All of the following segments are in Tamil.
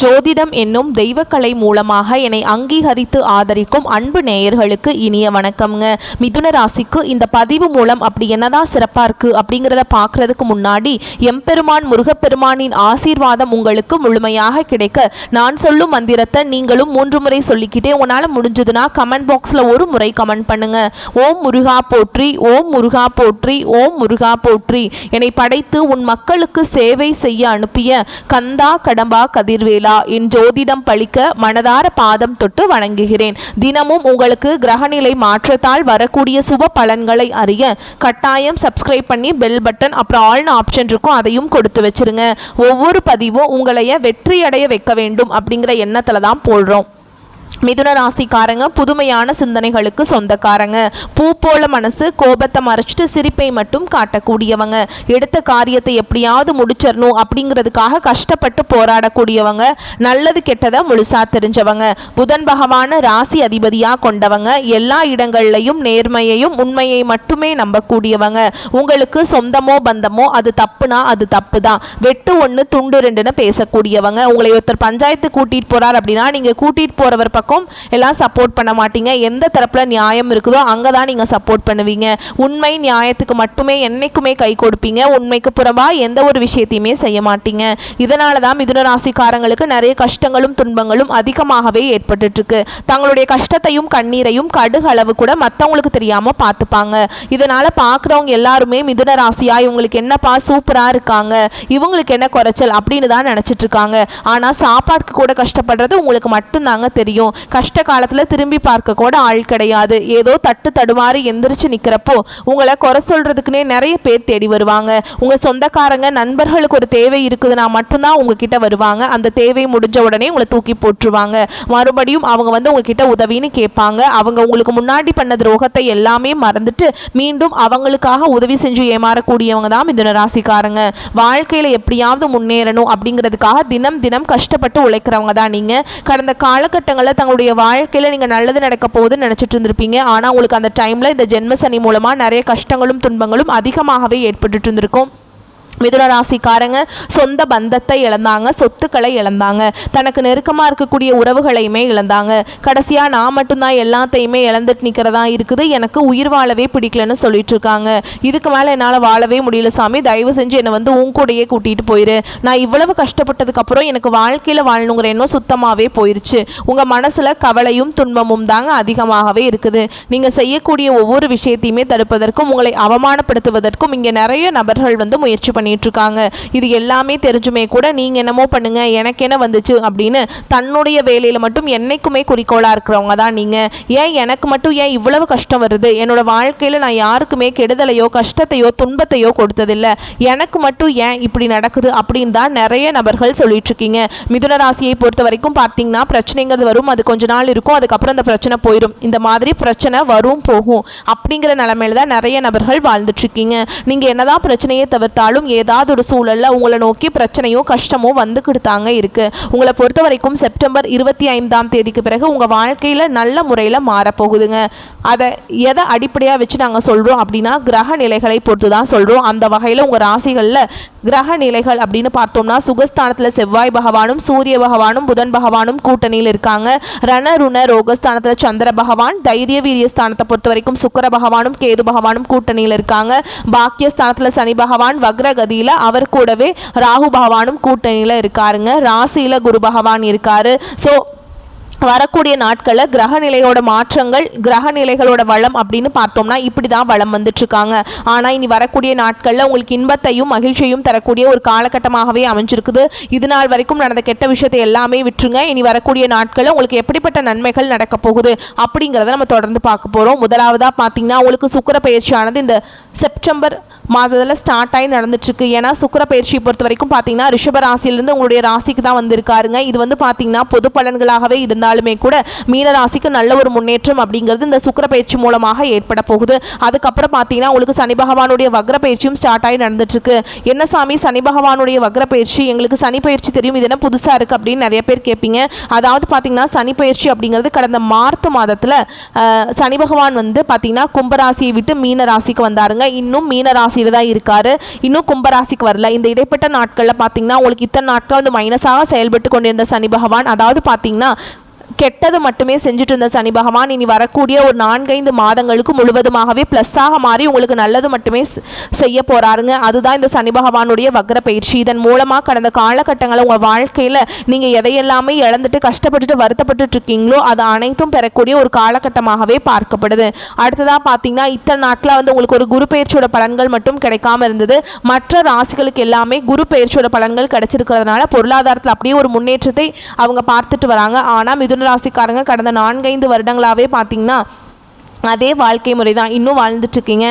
ஜோதிடம் என்னும் தெய்வக்கலை மூலமாக என்னை அங்கீகரித்து ஆதரிக்கும் அன்பு நேயர்களுக்கு இனிய வணக்கம்ங்க. மிதுன ராசிக்கு இந்த பதிவு மூலம் அப்படி என்னதான் சிறப்பாக இருக்குது அப்படிங்கிறத பார்க்குறதுக்கு முன்னாடி எம்பெருமான் முருகப்பெருமானின் ஆசீர்வாதம் உங்களுக்கு முழுமையாக கிடைக்க நான் சொல்லும் மந்திரத்தை நீங்களும் 3 முறை சொல்லிக்கிட்டே உங்களால் முடிஞ்சதுன்னா கமெண்ட் பாக்ஸில் ஒரு முறை கமெண்ட் பண்ணுங்க. ஓம் முருகா போற்றி, ஓம் முருகா போற்றி, ஓம் முருகா போற்றி. என்னை படைத்து உன் மக்களுக்கு சேவை செய்ய அனுப்பிய கந்தா கடம்பா கதிர்வேல் என் ஜோதிடம் பழிக்க மனதார பாதம் தொட்டு வணங்குகிறேன். தினமும் உங்களுக்கு கிரகநிலை மாற்றத்தால் வரக்கூடிய சுப பலன்களை அறிய கட்டாயம் சப்ஸ்கிரைப் பண்ணி பெல் பட்டன் அப்புறம் ஆல்னு ஆப்ஷன் இருக்கும், அதையும் கொடுத்து வச்சிருங்க. ஒவ்வொரு பதிவும் உங்களைய வெற்றியடைய வைக்க வேண்டும் அப்படிங்கிற எண்ணத்துல தான் போடுறோம். மிதுன ராசிக்காரங்க புதுமையான சிந்தனைகளுக்கு சொந்தக்காரங்க. பூ போல மனசு, கோபத்தை மறைச்சிட்டு சிரிப்பை மட்டும் காட்டக்கூடியவங்க. எடுத்த காரியத்தை எப்படியாவது முடிச்சிடணும் அப்படிங்கிறதுக்காக கஷ்டப்பட்டு போராடக்கூடியவங்க. நல்லது கெட்டதை முழுசா தெரிஞ்சவங்க. புதன் பகவான ராசி அதிபதியாக கொண்டவங்க. எல்லா இடங்கள்லையும் நேர்மையையும் உண்மையை மட்டுமே நம்பக்கூடியவங்க. உங்களுக்கு சொந்தமோ பந்தமோ அது தப்புனா அது தப்பு தான். வெட்டு 1 துண்டு 2ன்னு பேசக்கூடியவங்க. உங்களை ஒருத்தர் பஞ்சாயத்து கூட்டிட்டு போறார் அப்படின்னா நீங்க கூட்டிட்டு போறவர் பக்கம் எல்லாம் சப்போர்ட் பண்ண மாட்டீங்க. எந்த தரப்புல நியாயம் இருக்குதோ அங்கதான் நீங்க சப்போர்ட் பண்ணுவீங்க. உண்மை நியாயத்துக்கு மட்டுமே என்னைக்குமே கை கொடுப்பீங்க. உண்மைக்கு புறம்பா எந்த ஒரு விஷயத்தையுமே செய்ய மாட்டீங்க. இதனாலதான் மிதுன ராசிக்காரங்களுக்கு நிறைய கஷ்டங்களும் துன்பங்களும் அதிகமாகவே ஏற்பட்டு இருக்கு. தங்களுடைய கஷ்டத்தையும் கண்ணீரையும் கடுகு அளவு கூட மற்றவங்களுக்கு தெரியாம பார்த்துப்பாங்க. இதனால பாக்குறவங்க எல்லாருமே மிதுன ராசியா இவங்களுக்கு என்னப்பா சூப்பரா இருக்காங்க, இவங்களுக்கு என்ன குறைச்சல் அப்படின்னு தான் நினைச்சிட்டு இருக்காங்க. ஆனா சாப்பாட்டுக்கு கூட கஷ்டப்படுறது உங்களுக்கு மட்டும்தாங்க தெரியும். கஷ்ட காலத்தில் திரும்பி பார்க்க கூட ஆள் கிடையாது. ஏதோ தட்டு தடுமாறி எந்திரிச்சு நிற்கிறப்போ உங்களை குறை சொல்றதுக்குன்னே நிறைய பேர் தேடி வருவாங்க. உங்கள் சொந்தக்காரங்க நண்பர்களுக்கு ஒரு தேவை இருக்குதுன்னா மட்டும்தான் உங்ககிட்ட வருவாங்க. அந்த தேவை முடிஞ்ச உடனே உங்களை தூக்கி போட்டுருவாங்க. மறுபடியும் அவங்க உங்ககிட்ட உதவின்னு கேட்பாங்க. அவங்க உங்களுக்கு முன்னாடி பண்ண துரோகத்தை எல்லாமே மறந்துட்டு மீண்டும் அவங்களுக்காக உதவி செஞ்சு ஏமாறக்கூடியவங்க தான் மிதுன ராசிக்காரங்க. வாழ்க்கையில் எப்படியாவது முன்னேறணும் அப்படிங்கிறதுக்காக தினம் தினம் கஷ்டப்பட்டு உழைக்கிறவங்க தான் நீங்கள். கடந்த காலகட்டங்களில் தங்களுடைய வாழ்க்கையில் நீங்கள் நல்லது நடக்க போகுதுன்னு நினச்சிட்டு இருந்திருப்பீங்க. ஆனால் உங்களுக்கு அந்த டைமில் இந்த ஜென்ம சனி மூலமாக நிறைய கஷ்டங்களும் துன்பங்களும் அதிகமாகவே ஏற்பட்டு இருந்திருக்கும். மிதுன ராசிக்காரங்க சொந்த பந்தத்தை இழந்தாங்க, சொத்துக்களை இழந்தாங்க, தனக்கு நெருக்கமாக இருக்கக்கூடிய உறவுகளையுமே இழந்தாங்க. கடைசியாக நான் மட்டும்தான் எல்லாத்தையுமே இழந்துட்டு நிற்கிறதா இருக்குது, எனக்கு உயிர் வாழவே பிடிக்கலன்னு சொல்லிட்டு இருக்காங்க. இதுக்கு மேலே என்னால் வாழவே முடியல சாமி, தயவு செஞ்சு என்னை உன் கூடையே கூட்டிகிட்டு போயிரு. நான் இவ்வளவு கஷ்டப்பட்டதுக்கப்புறம் எனக்கு வாழ்க்கையில் வாழணுங்கிற எண்ணம் சுத்தமாகவே போயிடுச்சு. உங்கள் மனசில் கவலையும் துன்பமும் தாங்க அதிகமாகவே இருக்குது. நீங்கள் செய்யக்கூடிய ஒவ்வொரு விஷயத்தையுமே தடுப்பதற்கும் உங்களை அவமானப்படுத்துவதற்கும் இங்கே நிறைய நபர்கள் முயற்சி பண்ணிட்டு இருக்காங்க. இது எல்லாமே தெரிஞ்சுமே கூட நீங்க என்னமோ பண்ணுங்க, எனக்கு என்ன வந்துச்சு அப்படின்னு தன்னுடைய வேலையில மட்டும் என்னைக்குமே குறிக்கோளா இருக்கிறவங்க தான் நீங்க. ஏன் எனக்கு மட்டும் ஏன் இவ்வளவு கஷ்டம் வருது, என்னோட வாழ்க்கையில நான் யாருக்குமே கெடுதலையோ கஷ்டத்தையோ துன்பத்தையோ கொடுத்ததில்லை, எனக்கு மட்டும் ஏன் இப்படி நடக்குது அப்படின்னு தான் நிறைய நபர்கள் சொல்லிட்டு இருக்கீங்க. மிதுன ராசியை பொறுத்த வரைக்கும் பார்த்தீங்கன்னா பிரச்சனைங்கிறது வரும், அது கொஞ்ச நாள் இருக்கும், அதுக்கப்புறம் அந்த பிரச்சனை போயிடும். இந்த மாதிரி பிரச்சனை வரும் போகும் அப்படிங்கிற நிலைமையில தான் நிறைய நபர்கள் வாழ்ந்துட்டு இருக்கீங்க. நீங்க என்னதான் பிரச்சனையை தவிர்த்தாலும் ஏதாவது ஒரு சூழல்ல உங்களை நோக்கி பிரச்சனையும் கஷ்டமும் வந்துக்கிட்டாங்க இருக்கு. உங்களை பொறுத்த வரைக்கும் செப்டம்பர் 25ஆம் தேதிக்கு பிறகு உங்க வாழ்க்கையில நல்ல முறையில் மாறப்போகுதுங்க. அதை எதை அடிப்படையாக வச்சு நாங்கள் சொல்றோம் அப்படின்னா கிரக நிலைகளை பொறுத்து தான் சொல்றோம். அந்த வகையில் உங்க ராசிகளில் கிரக நிலைகள் அப்படின்னு பார்த்தோம்னா சுகஸ்தானத்தில் செவ்வாய் பகவானும் சூரிய பகவானும் புதன் பகவானும் கூட்டணியில் இருக்காங்க. ரணருண ரோகஸ்தானத்தில் சந்திர பகவான், தைரிய வீரியஸ்தானத்தை பொறுத்த வரைக்கும் சுக்கிர பகவானும் கேது பகவானும் கூட்டணியில் இருக்காங்க. பாக்கியஸ்தானத்தில் சனி பகவான் வக்ரகதியில் அவர் கூடவே ராகு பகவானும் கூட்டணியில் இருக்காருங்க. ராசியில குரு பகவான் இருக்காரு. ஸோ வரக்கூடிய நாட்களில் கிரகநிலையோட மாற்றங்கள் கிரகநிலைகளோட வளம் அப்படின்னு பார்த்தோம்னா இப்படி தான் வளம் வந்துட்டுருக்காங்க. ஆனால் இனி வரக்கூடிய நாட்களில் உங்களுக்கு இன்பத்தையும் மகிழ்ச்சியையும் தரக்கூடிய ஒரு காலகட்டமாகவே அமைஞ்சிருக்குது. இது நாள் வரைக்கும் நடந்த கெட்ட விஷயத்தை எல்லாமே விட்டுருங்க. இனி வரக்கூடிய நாட்களில் உங்களுக்கு எப்படிப்பட்ட நன்மைகள் நடக்க போகுது அப்படிங்கிறத நம்ம தொடர்ந்து பார்க்க போகிறோம். முதலாவதாக பார்த்தீங்கன்னா உங்களுக்கு சுக்கிர பயிற்சியானது இந்த செப்டம்பர் மாதத்தில் ஸ்டார்ட் ஆகி நடந்துட்டுருக்கு. ஏன்னா சுக்கிர பயிற்சியை பொறுத்த வரைக்கும் பார்த்தீங்கன்னா ரிஷப ராசியிலிருந்து உங்களுடைய ராசிக்கு தான் வந்திருக்காருங்க. இது பார்த்தீங்கன்னா பொது பலன்களாகவே இருந்தாலும் இருந்தாலுமே கூட மீனராசிக்கு நல்ல ஒரு முன்னேற்றம் அப்படிங்கிறது இந்த சுக்கிர பயிற்சி மூலமாக ஏற்பட போகுது. அதுக்கப்புறம் பார்த்தீங்கன்னா உங்களுக்கு சனி பகவானுடைய வக்ர பயிற்சியும் ஸ்டார்ட் ஆகி நடந்துட்டு இருக்கு. என்ன சாமி சனி பகவானுடைய வக்ர பயிற்சி, எங்களுக்கு சனி பயிற்சி தெரியும், இது என்ன புதுசாக இருக்குது அப்படின்னு நிறைய பேர் கேட்பீங்க. அதாவது பார்த்தீங்கன்னா சனி பயிற்சி அப்படிங்கிறது கடந்த மார்ச் மாதத்தில் சனி பகவான் வந்து பார்த்தீங்கன்னா கும்பராசியை விட்டு மீன ராசிக்கு வந்தாருங்க. இன்னும் மீன ராசியில் தான் இருக்காரு, இன்னும் கும்பராசிக்கு வரல. இந்த இடைப்பட்ட நாட்களில் பார்த்தீங்கன்னா உங்களுக்கு இத்தனை நாட்கள் வந்து மைனஸாக செயல்பட்டு கொண்டிருந்த சனி பகவான், அதாவது பார்த்தீங்கன்னா கெட்டது மட்டுமே செஞ்சுட்டு இருந்த சனி பகவான் இனி வரக்கூடிய ஒரு 4-5 மாதங்களுக்கு முழுவதுமாகவே ப்ளஸ்ஸாக மாறி உங்களுக்கு நல்லது மட்டுமே செய்ய போகிறாருங்க. அதுதான் இந்த சனி பகவானுடைய வக்ர பயிற்சி. இதன் மூலமாக கடந்த காலகட்டங்களில் உங்கள் வாழ்க்கையில் நீங்கள் எதையெல்லாமே இழந்துட்டு கஷ்டப்பட்டுட்டு வருத்தப்பட்டு இருக்கீங்களோ அது அனைத்தும் பெறக்கூடிய ஒரு காலகட்டமாகவே பார்க்கப்படுது. அடுத்ததாக பார்த்தீங்கன்னா இத்தனை நாட்களாக வந்து உங்களுக்கு ஒரு குரு பயிற்சியோட பலன்கள் மட்டும் கிடைக்காம இருந்தது. மற்ற ராசிகளுக்கு எல்லாமே குரு பயிற்சியோட பலன்கள் கிடைச்சிருக்கிறதுனால பொருளாதாரத்தில் அப்படியே ஒரு முன்னேற்றத்தை அவங்க பார்த்துட்டு வராங்க. ஆனால் மிதுன ராசிக்காரங்க கடந்த 4-5 வருடங்களாகவே பார்த்தீங்கன்னா அதே வாழ்க்கை முறை தான் இன்னும் வாழ்ந்துட்டுருக்கீங்க.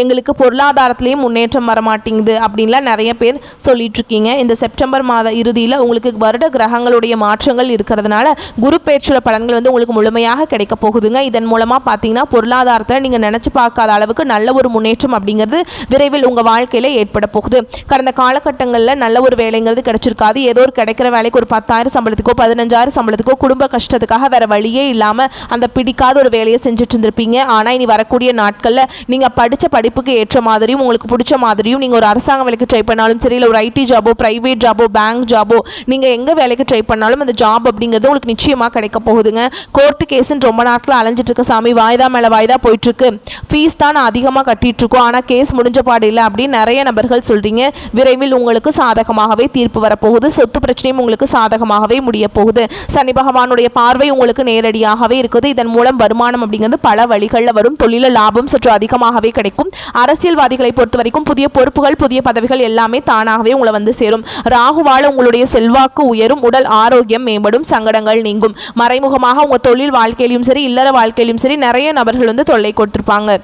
எங்களுக்கு பொருளாதாரத்துலேயும் முன்னேற்றம் வர மாட்டேங்குது அப்படின்லாம் நிறைய பேர் சொல்லிகிட்ருக்கீங்க. இந்த செப்டம்பர் மாத இறுதியில் உங்களுக்கு வருட கிரகங்களுடைய மாற்றங்கள் இருக்கிறதுனால குரு பயிற்சியோட பலன்கள் வந்து உங்களுக்கு முழுமையாக கிடைக்க போகுதுங்க. இதன் மூலமாக பார்த்தீங்கன்னா பொருளாதாரத்தில் நீங்கள் நினச்சி பார்க்காத அளவுக்கு நல்ல ஒரு முன்னேற்றம் அப்படிங்கிறது விரைவில் உங்கள் வாழ்க்கையில் ஏற்பட போகுது. கடந்த காலகட்டங்களில் நல்ல ஒரு வேலைங்கிறது கிடைச்சிருக்காது. ஏதோ ஒரு கிடைக்கிற வேலைக்கு ஒரு 10,000 சம்பளத்துக்கோ 15,000 சம்பளத்துக்கோ குடும்ப கஷ்டத்துக்காக வேறு வழியே இல்லாமல் அந்த பிடிக்காத ஒரு வேலையை செஞ்சுட்டு இருந்திருப்பீங்க. ஆனால் இனி வரக்கூடிய நாட்களில் நீங்கள் படித்த படிப்புக்கு ஏற்ற மாதிரியும் உங்களுக்கு பிடிச்ச மாதிரியும் நீங்கள் ஒரு அரசாங்க வேலைக்கு ட்ரை பண்ணாலும் சரி, இல்லை ஒரு ஐடி ஜாபோ ப்ரைவேட் ஜாபோ பேங்க் ஜாபோ நீங்கள் எங்கே வேலைக்கு ட்ரை பண்ணாலும் அந்த ஜாப் அப்படிங்கிறது உங்களுக்கு நிச்சயமாக கிடைக்க போகுதுங்க. கோர்ட்டு கேஸுன்னு ரொம்ப நாட்கள் அலைஞ்சிட்டு இருக்க சாமி, வாய்தா மேலே வாய்தா போயிட்டுருக்கு, ஃபீஸ் தான் அதிகமாக கட்டிகிட்ருக்கோம் ஆனால் கேஸ் முடிஞ்ச பாடு இல்லை அப்படின்னு நிறைய நபர்கள் சொல்கிறீங்க. விரைவில் உங்களுக்கு சாதகமாகவே தீர்ப்பு வரப்போகுது. சொத்து பிரச்சனையும் உங்களுக்கு சாதகமாகவே முடிய போகுது. சனி பகவானுடைய பார்வை உங்களுக்கு நேரடியாகவே இருக்குது. இதன் மூலம் வருமானம் அப்படிங்கிறது பல வழிகளில் வரும். தொழில லாபம் சற்று அதிகமாகவே கிடைக்கும். அரசியல்வாதிகளை பொறுத்த வரைக்கும் புதிய பொறுப்புகள் புதிய பதவிகள் எல்லாமே தானாகவே உங்களை வந்து சேரும். ராகுவால உங்களுடைய செல்வாக்கு உயரும், உடல் ஆரோக்கியம் மேம்படும், சங்கடங்கள் நீங்கும். மறைமுகமாக உங்கள் தொழில் வாழ்க்கையிலும் சரி இல்லற வாழ்க்கையிலும் சரி நிறைய நபர்கள் வந்து தொல்லை கொடுத்துருப்பாங்க.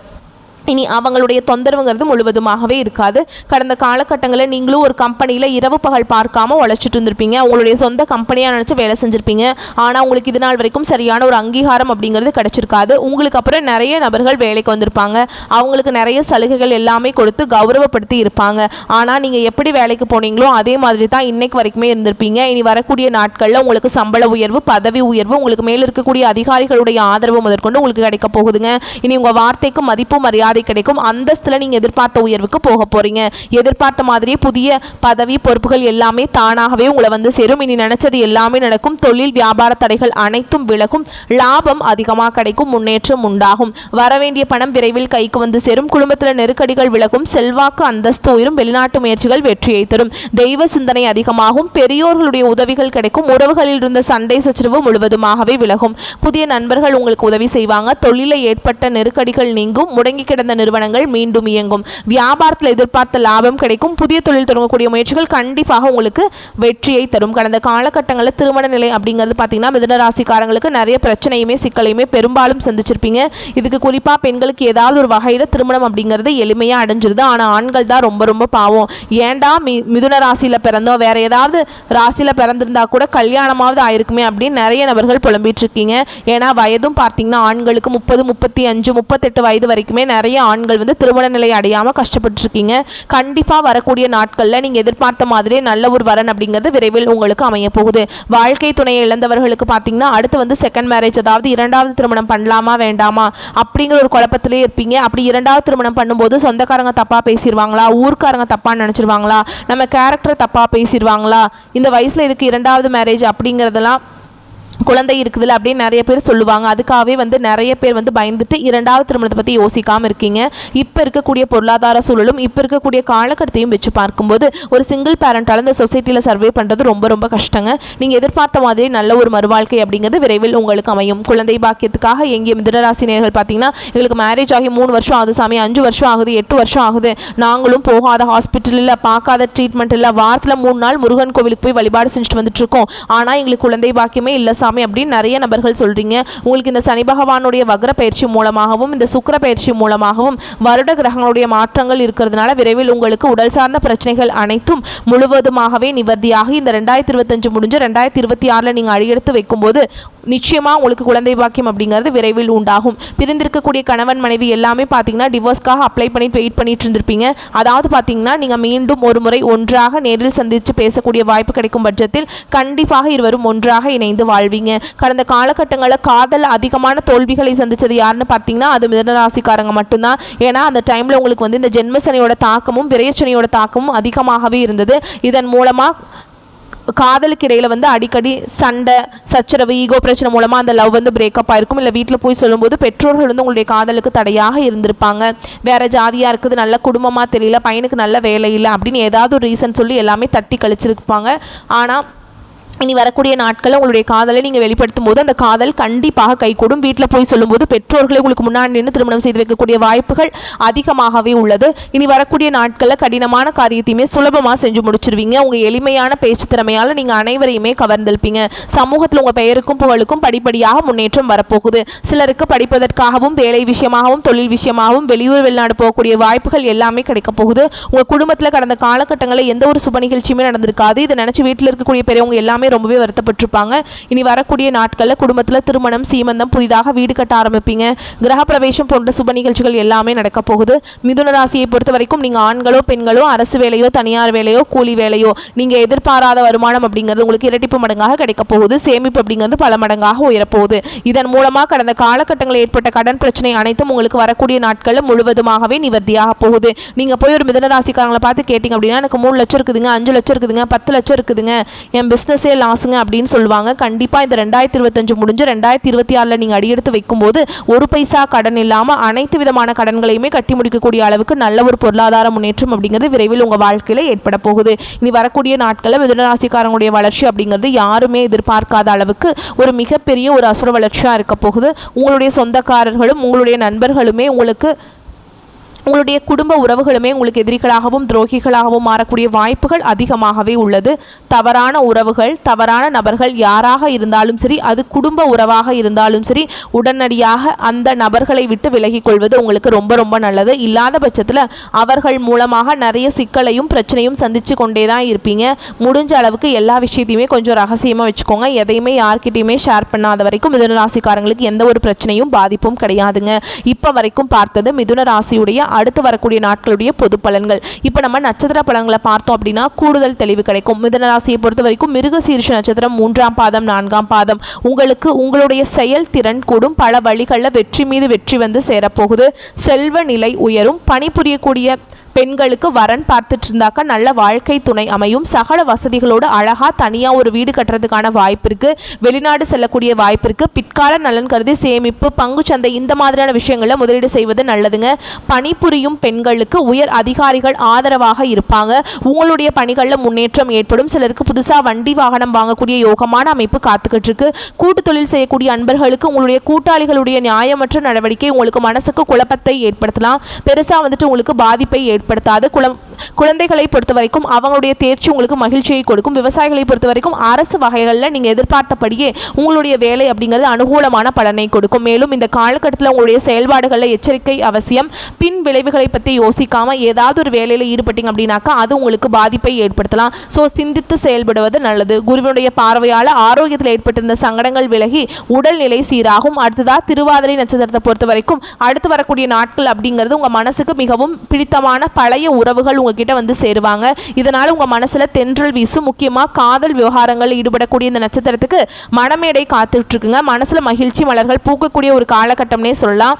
இனி அவங்களுடைய தொந்தரவுங்கிறது முழுவதுமாகவே இருக்காது. கடந்த காலகட்டங்களில் நீங்களும் ஒரு கம்பெனியில் இரவு பகல் பார்க்காம உழைச்சிட்டு இருந்திருப்பீங்க. உங்களுடைய சொந்த கம்பெனியாக நினச்சி வேலை செஞ்சுருப்பீங்க. ஆனால் உங்களுக்கு இது நாள் வரைக்கும் சரியான ஒரு அங்கீகாரம் அப்படிங்கிறது கிடைச்சிருக்காது. உங்களுக்கு அப்புறம் நிறைய நபர்கள் வேலைக்கு வந்திருப்பாங்க. அவங்களுக்கு நிறைய சலுகைகள் எல்லாமே கொடுத்து கௌரவப்படுத்தி இருப்பாங்க. ஆனால் நீங்கள் எப்படி வேலைக்கு போனீங்களோ அதே மாதிரி தான் இன்னைக்கு வரைக்குமே இருந்திருப்பீங்க. இனி வரக்கூடிய நாட்களில் உங்களுக்கு சம்பள உயர்வு பதவி உயர்வு உங்களுக்கு மேலே இருக்கக்கூடிய அதிகாரிகளுடைய ஆதரவு முதற்கொண்டு உங்களுக்கு கிடைக்க போகுதுங்க. இனி உங்கள் வார்த்தைக்கு மதிப்பு மரியாதை கிடைக்கும். அந்தஸ்துல நீங்க எதிர்பார்த்த உயர்வுக்கு போக போறீங்க. எதிர்பார்த்த மாதிரியே புதிய பதவி பொறுப்புகள் எல்லாமே தானாகவே உங்களை வந்து சேரும். இனி நினைச்சது எல்லாமே நடக்கும். தொழில் வியாபார தடைகள் அனைத்தும் விலகும். லாபம் அதிகமாக கிடைக்கும். முன்னேற்றம் உண்டாகும். வரவேண்டிய பணம் விரைவில் கைக்கு வந்து சேரும். குடும்பத்தில் நெருக்கடிகள் விலகும். செல்வாக்கு அந்தஸ்து உயரும். வெளிநாட்டு முயற்சிகள் வெற்றியை தரும். தெய்வ சிந்தனை அதிகமாகும். பெரியோர்களுடைய உதவிகள் கிடைக்கும். உறவுகளில் இருந்த சண்டை சச்சரவு முழுவதுமாகவே விலகும். புதிய நண்பர்கள் உங்களுக்கு உதவி செய்வாங்க. தொழிலில் ஏற்பட்ட நெருக்கடிகள் நீங்கும். முடங்கி கிடந்த நிறுவனங்கள் மீண்டும் இயங்கும். வியாபாரத்தில் எதிர்பார்த்த லாபம் கிடைக்கும். புதிய தொழில் தொடங்கக்கூடிய முயற்சிகள் கண்டிப்பாக உங்களுக்கு வெற்றியை தரும். கடந்த காலகட்டங்களில் திருமண நிலை அப்படிங்கிறது பார்த்தீங்கன்னா மிதுன ராசிக்காரங்களுக்கு நிறைய பிரச்சனையுமே சிக்கலையுமே பெரும்பாலும் சந்திச்சிருப்பீங்க. இதுக்கு குறிப்பாக பெண்களுக்கு ஏதாவது ஒரு வகையில் திருமணம் அப்படிங்கிறது எளிமையாக அடைஞ்சிருது. ஆனால் ஆண்கள் தான் ரொம்ப ரொம்ப பாவம். ஏண்டா மிதுன ராசியில் பிறந்தோம், வேற ஏதாவது ராசியில் பிறந்திருந்தா கூட கல்யாணமாவது ஆயிருக்குமே அப்படின்னு நிறைய நபர்கள் புலம்பிட்டு இருக்கீங்க. ஏன்னா வயதும் பார்த்தீங்கன்னா ஆண்களுக்கு 30, 35, 38 வயது வரைக்குமே நிறைய ஆண்கள் வந்து திருமண நிலை அடையாமல் கஷ்டப்பட்டுருக்கீங்க. கண்டிப்பாக வரக்கூடிய நாட்களில் நீங்கள் எதிர்பார்த்த மாதிரியே நல்ல ஒரு வரன் அப்படிங்கிறது விரைவில் உங்களுக்கு அமைய போகுது. வாழ்க்கை துணையை இழந்தவர்களுக்கு பார்த்தீங்கன்னா அடுத்து வந்து செகண்ட் மேரேஜ், அதாவது இரண்டாவது திருமணம் பண்ணலாமா வேண்டாமா அப்படிங்கிற ஒரு குழப்பத்திலே இருப்பீங்க. அப்படி இரண்டாவது திருமணம் பண்ணும்போது சொந்தக்காரங்க தப்பாக பேசிடுவாங்களா, ஊர்க்காரங்க தப்பாக நினச்சிருவாங்களா, நம்ம கேரக்டர் தப்பாக பேசிடுவாங்களா, இந்த வயசில் இதுக்கு இரண்டாவது மேரேஜ் அப்படிங்கிறதெல்லாம் குழந்தை இருக்குதுல்ல அப்படின்னு நிறைய பேர் சொல்லுவாங்க. அதுக்காகவே வந்து நிறைய பேர் வந்து பயந்துட்டு இரண்டாவது திருமணத்தை பற்றி யோசிக்காமல் இருக்கீங்க. இப்போ இருக்கக்கூடிய பொருளாதார சூழலும் இப்போ இருக்கக்கூடிய காலகட்டத்தையும் வச்சு பார்க்கும்போது ஒரு சிங்கிள் பேரண்டால் இந்த சொசைட்டியில் சர்வே பண்ணுறது ரொம்ப ரொம்ப கஷ்டங்க. நீங்கள் எதிர்பார்த்த மாதிரி நல்ல ஒரு மறுவாழ்க்கை அப்படிங்கிறது விரைவில் உங்களுக்கு அமையும். குழந்தை பாக்கியத்துக்காக எங்கே மிதுனராசினியர்கள் பார்த்தீங்கன்னா எங்களுக்கு மேரேஜ் ஆகி 3 வருஷம் ஆகுது சாமி, 5 வருஷம் ஆகுது, 8 வருஷம் ஆகுது, நாங்களும் போகாத ஹாஸ்பிட்டல் இல்லை, பார்க்காத ட்ரீட்மெண்ட் இல்லை, வாரத்தில் 3 நாள் முருகன் கோவிலுக்கு போய் வழிபாடு செஞ்சுட்டு வந்துட்டு இருக்கோம், ஆனால் எங்களுக்கு குழந்தை பாக்கியமே இல்லை சாமி அப்படின்னு நிறைய நபர்கள் சொல்கிறீங்க. உங்களுக்கு இந்த சனி பகவானுடைய வக்ர பயிற்சி மூலமாகவும் இந்த சுக்கிர பயிற்சி மூலமாகவும் வருட கிரகங்களுடைய மாற்றங்கள் இருக்கிறதுனால விரைவில் உங்களுக்கு உடல் சார்ந்த பிரச்சனைகள் அனைத்தும் முழுவதுமாகவே நிவர்த்தியாகி இந்த 2025 முடிஞ்சு 2026 நீங்கள் அடியெடுத்து வைக்கும்போது நிச்சயமாக உங்களுக்கு குழந்தை பாக்கியம் அப்படிங்கிறது விரைவில் உண்டாகும். பிரிந்திருக்கக்கூடிய கணவன் மனைவி எல்லாமே பார்த்தீங்கன்னா டிவோர்ஸ்க்காக அப்ளை பண்ணிட்டு வெயிட் பண்ணிட்டு இருந்திருப்பீங்க. அதாவது பார்த்தீங்கன்னா நீங்கள் மீண்டும் ஒரு முறை ஒன்றாக நேரில் சந்தித்து பேசக்கூடிய வாய்ப்பு கிடைக்கும் பட்சத்தில் கண்டிப்பாக இருவரும் ஒன்றாக இணைந்து வாழ்வீங்க. கடந்த காலகட்டங்களில் காதல் அதிகமான தோல்விகளை சந்தித்தது யாருன்னு பார்த்தீங்கன்னா அது மிதுனராசிக்காரங்க மட்டும்தான். ஏன்னா அந்த டைமில் உங்களுக்கு வந்து இந்த ஜென்மசனியோட தாக்கமும் விரயச்சனியோட தாக்கமும் அதிகமாகவே இருந்தது. இதன் மூலமாக காதலுக்கு இடையில் வந்து அடிக்கடி சண்டை சச்சரவு ஈகோ பிரச்சனை மூலமாக அந்த லவ் வந்து பிரேக்கப் ஆயிருக்கும். இல்லை வீட்டில் போய் சொல்லும்போது பெற்றோர்கள் வந்து உங்களுடைய காதலுக்கு தடையாக இருந்திருப்பாங்க. வேறு ஜாதியாக இருக்குது, நல்ல குடும்பமாக தெரியல, பையனுக்கு நல்ல வேலை இல்லை அப்படின்னு ஏதாவது ஒரு ரீசன் சொல்லி எல்லாமே தட்டி கழிச்சிருப்பாங்க. ஆனால் இனி வரக்கூடிய நாட்களில் உங்களுடைய காதலை நீங்கள் வெளிப்படுத்தும் போது அந்த காதல் கண்டிப்பாக கைகூடும். வீட்டில் போய் சொல்லும்போது பெற்றோர்களை உங்களுக்கு முன்னாடி நின்று திருமணம் செய்து வைக்கக்கூடிய வாய்ப்புகள் அதிகமாகவே உள்ளது. இனி வரக்கூடிய நாட்களில் கடினமான காரியத்தையுமே சுலபமாக செஞ்சு முடிச்சிருவீங்க. உங்கள் எளிமையான பேச்சு திறமையால் நீங்கள் அனைவரையுமே கவர்ந்திருப்பீங்க. சமூகத்தில் உங்கள் பெயருக்கும் புகழுக்கும் படிப்படியாக முன்னேற்றம் வரப்போகுது. சிலருக்கு படிப்பதற்காகவும் வேலை விஷயமாகவும் தொழில் விஷயமாகவும் வெளியூர் வெளிநாடு போகக்கூடிய வாய்ப்புகள் எல்லாமே கிடைக்க போகுது. உங்கள் குடும்பத்தில் கடந்த காலகட்டங்களில் எந்த ஒரு சுப நிகழ்ச்சியுமே நடந்திருக்காது. இதை நினச்சி வீட்டில் இருக்கக்கூடிய பெரியவங்க எல்லாமே ரொம்பவே வருத்தப்பட்டிருப்பாங்க. இனி வரக்கூடிய நாட்களில் குடும்பத்தில் திருமணம் சீமந்தம் புதிதாக வீடு கட்ட ஆரம்பிப்பீங்க. கிரகப்பிரவேசம் போன்ற சுப நிகழ்ச்சிகள் எல்லாமே நடக்க போகுது. மிதுன ராசியை பொறுத்த வரைக்கும் நீங்கள் ஆண்களோ பெண்களோ அரசு வேலையோ தனியார் வேலையோ கூலி வேலையோ நீங்கள் எதிர்பாராத வருமானம் அப்படிங்கிறது உங்களுக்கு இரட்டிப்பு மடங்காக கிடைக்க போகுது. சேமிப்பு அப்படிங்கிறது பல மடங்காக உயரப்போகுது. இதன் மூலமாக கடந்த காலகட்டங்களில் ஏற்பட்ட கடன் பிரச்சனை அனைத்தும் உங்களுக்கு வரக்கூடிய நாட்களில் முழுவதுமாகவே நிவர்த்தியாக போகுது. நீங்கள் போய் ஒரு மிதுன ராசிக்காரங்களை பார்த்து கேட்டிங்க அப்படின்னா எனக்கு 3 லட்சம் இருக்குதுங்க, 5 லட்சம் இருக்குதுங்க, 10 லட்சம் இருக்குதுங்க, என் பிஸ்னஸே லாஸுங்க அப்படின்னு சொல்லுவாங்க. கண்டிப்பாக இந்த 2025 முடிஞ்சு 2026 நீங்கள் அடியெடுத்து வைக்கும்போது ஒரு பைசா கடன் இல்லாமல் அனைத்து விதமான கடன்களையுமே கட்டி முடிக்கக்கூடிய அளவுக்கு நல்ல ஒரு பொருளாதார முன்னேற்றம் அப்படிங்கிறது விரைவில் உங்கள் வாழ்க்கையில் ஏற்பட போகுது. இனி வரக்கூடிய நாட்களில் மிதுனராசிக்காரங்களுடைய வளர்ச்சி அப்படிங்கிறது யாருமே எதிர்பார்க்காத அளவுக்கு ஒரு மிகப்பெரிய ஒரு அசுர வளர்ச்சியாக இருக்க போகுது. உங்களுடைய சொந்தக்காரர்களும் உங்களுடைய நண்பர்களுமே உங்களுடைய குடும்ப உறவுகளுமே உங்களுக்கு எதிரிகளாகவும் துரோகிகளாகவும் மாறக்கூடிய வாய்ப்புகள் அதிகமாகவே உள்ளது. தவறான உறவுகள் தவறான நபர்கள் யாராக இருந்தாலும் சரி, அது குடும்ப உறவாக இருந்தாலும் சரி, உடனடியாக அந்த நபர்களை விட்டு விலகிக் கொள்வது உங்களுக்கு ரொம்ப ரொம்ப நல்லது. இல்லாத பட்சத்தில் அவர்கள் மூலமாக நிறைய சிக்கலையும் பிரச்சனையும் சந்தித்து கொண்டே தான் இருப்பீங்க. முடிஞ்ச அளவுக்கு எல்லா விஷயத்தையுமே கொஞ்சம் ரகசியமாக வச்சுக்கோங்க. எதையுமே யார்கிட்டையுமே ஷேர் பண்ணாத வரைக்கும் மிதுன ராசிக்காரங்களுக்கு எந்த ஒரு பிரச்சனையும் பாதிப்பும் கிடையாதுங்க. இப்போ வரைக்கும் பார்த்தது மிதுன ராசியுடைய அடுத்து வரக்கூடிய நாட்களுடைய பொது பலன்கள். இப்போ நம்ம நட்சத்திர பலன்களை பார்த்தோம் அப்படின்னா கூடுதல் தெளிவு கிடைக்கும். மிதுன ராசியை பொறுத்த வரைக்கும் மிருகசீரிஷ நட்சத்திரம் 3ஆம் பாதம் 4ஆம் பாதம் உங்களுக்கு உங்களுடைய செயல்திறன் கூடும். பல வழிகளில் வெற்றி மீது வெற்றி வந்து சேரப்போகுது. செல்வ நிலை உயரும். பணிபுரியக்கூடிய பெண்களுக்கு வரன் பார்த்துட்டு இருந்தாக்கா நல்ல வாழ்க்கை துணை அமையும். சகல வசதிகளோடு அழகாக தனியாக ஒரு வீடு கட்டுறதுக்கான வாய்ப்பு இருக்குது. வெளிநாடு செல்லக்கூடிய வாய்ப்பு இருக்குது. பிற்கால நலன் கருதி சேமிப்பு பங்குச்சந்தை இந்த மாதிரியான விஷயங்களில் முதலீடு செய்வது நல்லதுங்க. பணிபுரியும் பெண்களுக்கு உயர் அதிகாரிகள் ஆதரவாக இருப்பாங்க. உங்களுடைய பணிகளில் முன்னேற்றம் ஏற்படும். சிலருக்கு புதுசாக வண்டி வாகனம் வாங்கக்கூடிய யோகமான அமைப்பு காத்துக்கிட்டு இருக்கு. கூட்டு தொழில் செய்யக்கூடிய அன்பர்களுக்கு உங்களுடைய கூட்டாளிகளுடைய நியாயமற்ற நடவடிக்கை உங்களுக்கு மனசுக்கு குழப்பத்தை ஏற்படுத்தலாம். பெருசாக வந்துட்டு உங்களுக்கு பாதிப்பை ஏற்படுத்தாது. குழந்தைகளை பொறுத்த வரைக்கும் அவங்களுடைய தேர்ச்சி உங்களுக்கு மகிழ்ச்சியை கொடுக்கும். விவசாயிகளை பொறுத்த வரைக்கும் அரசு வகைகளில் நீங்கள் எதிர்பார்த்தபடியே உங்களுடைய வேலை அப்படிங்கிறது அனுகூலமான பலனை கொடுக்கும். மேலும் இந்த காலகட்டத்தில் உங்களுடைய செயல்பாடுகளில் எச்சரிக்கை அவசியம். பின் விளைவுகளை பற்றி யோசிக்காமல் ஏதாவது ஒரு வேலையில் ஈடுபட்டீங்க அப்படின்னாக்கா அது உங்களுக்கு பாதிப்பை ஏற்படுத்தலாம். ஸோ சிந்தித்து செயல்படுவது நல்லது. குருவினுடைய பார்வையால் ஆரோக்கியத்தில் ஏற்பட்டிருந்த சங்கடங்கள் விலகி உடல்நிலை சீராகும். அடுத்ததாக திருவாதிரை நட்சத்திரத்தை பொறுத்த வரைக்கும் அடுத்து வரக்கூடிய நாட்கள் அப்படிங்கிறது உங்கள் மனசுக்கு மிகவும் பிடித்தமான பழைய உறவுகள் உங்ககிட்ட வந்து சேருவாங்க. இதனால் உங்கள் மனசில் தென்றல் வீசும். முக்கியமாக காதல் விவகாரங்களில் ஈடுபடக்கூடிய இந்த நட்சத்திரத்துக்கு மனமேடை காத்துட்ருக்குங்க. மனசில் மகிழ்ச்சி மலர்கள் பூக்கக்கூடிய ஒரு காலகட்டம்னே சொல்லலாம்.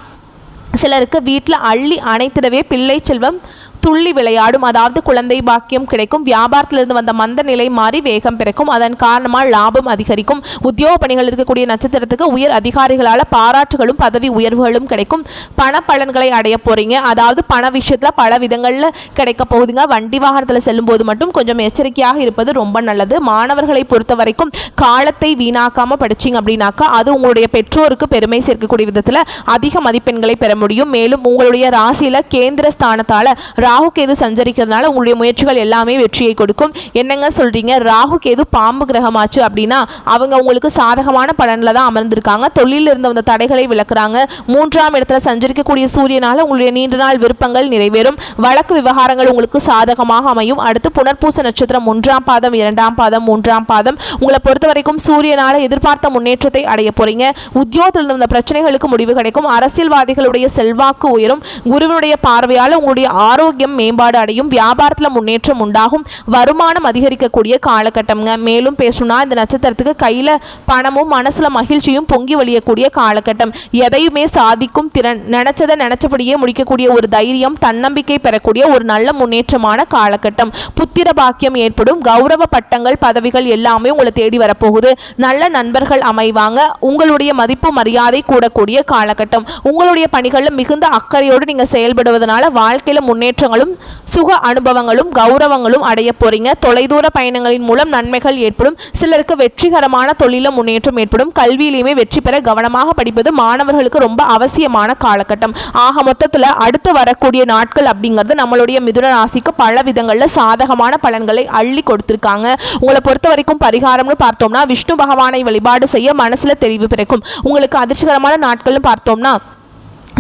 சிலருக்கு வீட்டில் அள்ளி அணைத்திடவே பிள்ளை செல்வம் துள்ளி விளையாடும். அதாவது குழந்தை பாக்கியம் கிடைக்கும். வியாபாரத்திலிருந்து வந்த மந்த நிலை மாறி வேகம் பிறக்கும். அதன் காரணமாக லாபம் அதிகரிக்கும். உத்தியோக பணிகள் இருக்கக்கூடிய நட்சத்திரத்துக்கு உயர் அதிகாரிகளால் பாராட்டுகளும் பதவி உயர்வுகளும் கிடைக்கும். பண பலன்களை அடைய போறீங்க. அதாவது பண விஷயத்தில் பல விதங்களில் கிடைக்க போகுதுங்க. வண்டி வாகனத்தில் செல்லும் போது மட்டும் கொஞ்சம் எச்சரிக்கையாக இருப்பது ரொம்ப நல்லது. மாணவர்களை பொறுத்த வரைக்கும் காலத்தை வீணாக்காமல் படிச்சிங்க அப்படின்னாக்கா அது உங்களுடைய பெற்றோருக்கு பெருமை சேர்க்கக்கூடிய விதத்தில் அதிக மதிப்பெண்களை பெற முடியும். மேலும் உங்களுடைய ராசியில் கேந்திர ஸ்தானத்தால் ராகு கேது சஞ்சரிக்கிறதுனால உங்களுடைய முயற்சிகள் எல்லாமே வெற்றியை கொடுக்கும். என்னங்க சொல்றீங்க, ராகு கேது பாம்பு கிரகமாச்சு அப்படின்னா அவங்க உங்களுக்கு சாதகமான பலனில் தான் அமர்ந்திருக்காங்க. தொழிலில் இருந்த அந்த தடைகளை விளக்குறாங்க. 3ஆம் இடத்துல சஞ்சரிக்கக்கூடிய சூரியனால உங்களுடைய நீண்ட நாள் விருப்பங்கள் நிறைவேறும். வழக்கு விவகாரங்கள் உங்களுக்கு சாதகமாக அமையும். அடுத்து புனர்பூச நட்சத்திரம் 1ஆம் பாதம் 2ஆம் பாதம் 3ஆம் பாதம் உங்களை பொறுத்த வரைக்கும் சூரியனால எதிர்பார்த்த முன்னேற்றத்தை அடைய போறீங்க. உத்தியோகத்தில் இருந்த பிரச்சனைகளுக்கு முடிவு கிடைக்கும். அரசியல்வாதிகளுடைய செல்வாக்கு உயரும். குருவினுடைய பார்வையால் உங்களுடைய ஆரோக்கியம் மேம்பாடு அடையும். வியாபாரத்தில் முன்னேற்றம் உண்டாகும். வருமானம் அதிகரிக்கக்கூடிய காலகட்டம்ங்க. மேலும் பேசணும்னா இந்த நட்சத்திரத்துக்கு கையில பணமும் மனசுல மகிழ்ச்சியும் பொங்கி வழியக்கூடிய காலகட்டம். எதையுமே சாதிக்கும் திறன், நினைச்சதை நினைச்சபடியே முடிக்கக்கூடிய ஒரு தைரியம், தன்னம்பிக்கை பெறக்கூடிய ஒரு நல்ல முன்னேற்றமான காலகட்டம். புத்திர பாக்கியம் ஏற்படும். கௌரவ பட்டங்கள் பதவிகள் எல்லாமே உங்களை தேடி வரப்போகுது. நல்ல நண்பர்கள் அமைவாங்க. உங்களுடைய மதிப்பு மரியாதை கூடக்கூடிய காலகட்டம். உங்களுடைய பணிகளில் மிகுந்த அக்கறையோடு நீங்க செயல்படுவதனால வாழ்க்கையில முன்னேற்றங்களும் சுக அனுபவங்களும் கௌரவங்களும் அடைய போறீங்க. தொலைதூர பயணங்களின் மூலம் நன்மைகள் ஏற்படும். சிலருக்கு வெற்றிகரமான தொழில முன்னேற்றம் ஏற்படும். கல்வியிலுமே வெற்றி பெற கவனமாக படிப்பது மாணவர்களுக்கு ரொம்ப அவசியமான காலகட்டம். ஆக மொத்தத்தில் அடுத்து வரக்கூடிய நாட்கள் அப்படிங்கிறது நம்மளுடைய மிதுன ராசிக்கு பல விதங்களில் சாதகமான பலன்களை அள்ளி கொடுத்திருக்காங்க. உங்களை பொறுத்த வரைக்கும் பரிகாரம்னு பார்த்தோம்னா விஷ்ணு பகவானை வழிபாடு செய்ய மனசுல தெளிவு பிறக்கும். உங்களுக்கு அதிர்ஷ்டகரமான நாட்கள்னு பார்த்தோம்னா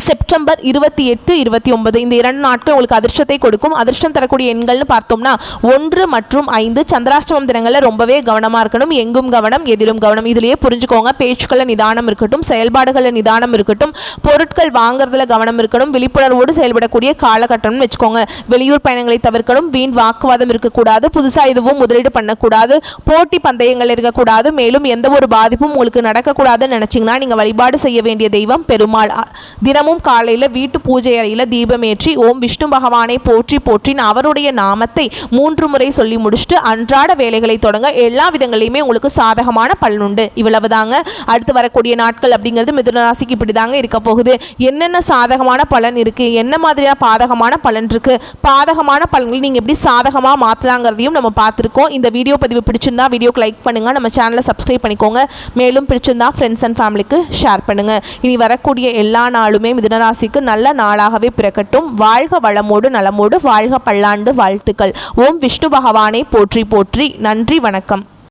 செப்டம்பர் 28, 29 இந்த 2 நாட்கள் உங்களுக்கு அதிர்ஷ்டத்தை கொடுக்கும். அதிர்ஷ்டம் தரக்கூடிய எண்கள்னு பார்த்தோம்னா 1 மற்றும் 5. சந்திராஷ்டமம் தினங்களில் ரொம்பவே கவனமாக இருக்கணும். எங்கும் கவனம் எதிலும் கவனம். இதிலேயே புரிஞ்சுக்கோங்க. பேச்சுக்களில் நிதானம் இருக்கட்டும், செயல்பாடுகளில் நிதானம் இருக்கட்டும், பொருட்கள் வாங்குறதுல கவனம் இருக்கணும். விழிப்புணர்வோடு செயல்படக்கூடிய காலகட்டம்னு வச்சுக்கோங்க. வெளியூர் பயணங்களை தவிர்க்கணும். வீண் வாக்குவாதம் இருக்கக்கூடாது. புதுசாக எதுவும் முதலீடு பண்ணக்கூடாது. போட்டி பந்தயங்கள் இருக்கக்கூடாது. மேலும் எந்த ஒரு பாதிப்பும் உங்களுக்கு நடக்கக்கூடாதுன்னு நினைச்சிங்கன்னா நீங்கள் வழிபாடு செய்ய வேண்டிய தெய்வம் பெருமாள். தினமும் காலையில் வீட்டு பூஜை அறையில் தீபமேற்றி ஓம் விஷ்ணு பகவானை போற்றி போற்றின் அவருடைய நாமத்தை 3 முறை சொல்லி முடிச்சுட்டு அன்றாட வேலைகளை தொடங்க. எல்லா விதங்களையுமே உங்களுக்கு சாதகமான பலன் உண்டு. இவ்வளவுதாங்க. அடுத்து வரக்கூடிய நாட்கள் அப்படிங்கிறது மிதுன ராசிக்கு இப்படி தாங்க இருக்க போகுது. என்னென்ன சாதகமான பலன் இருக்கு, என்ன மாதிரியான பாதகமான பலன் இருக்கு, பாதகமான பலன்கள் நீங்க எப்படி சாதகமா மாற்றலாங்கிறதையும் நம்ம பார்த்துருக்கோம். இந்த வீடியோ பதிவு பிடிச்சிருந்தா வீடியோக்கு லைக் பண்ணுங்க, நம்ம சேனலை சப்ஸ்கிரைப் பண்ணிக்கோங்க. மேலும் பிடிச்சிருந்தா ஃப்ரெண்ட்ஸ் அண்ட் ஃபேமிலிக்கு ஷேர் பண்ணுங்க. இனி வரக்கூடிய எல்லா நாளுமே மிதுனராசிக்கு நல்ல நாளாகவே பிறக்கட்டும். வாழ்க வளமோடு நலமோடு வாழ்க பல்லாண்டு வாழ்த்துக்கள். ஓம் விஷ்ணு பகவானை போற்றி போற்றி. நன்றி, வணக்கம்.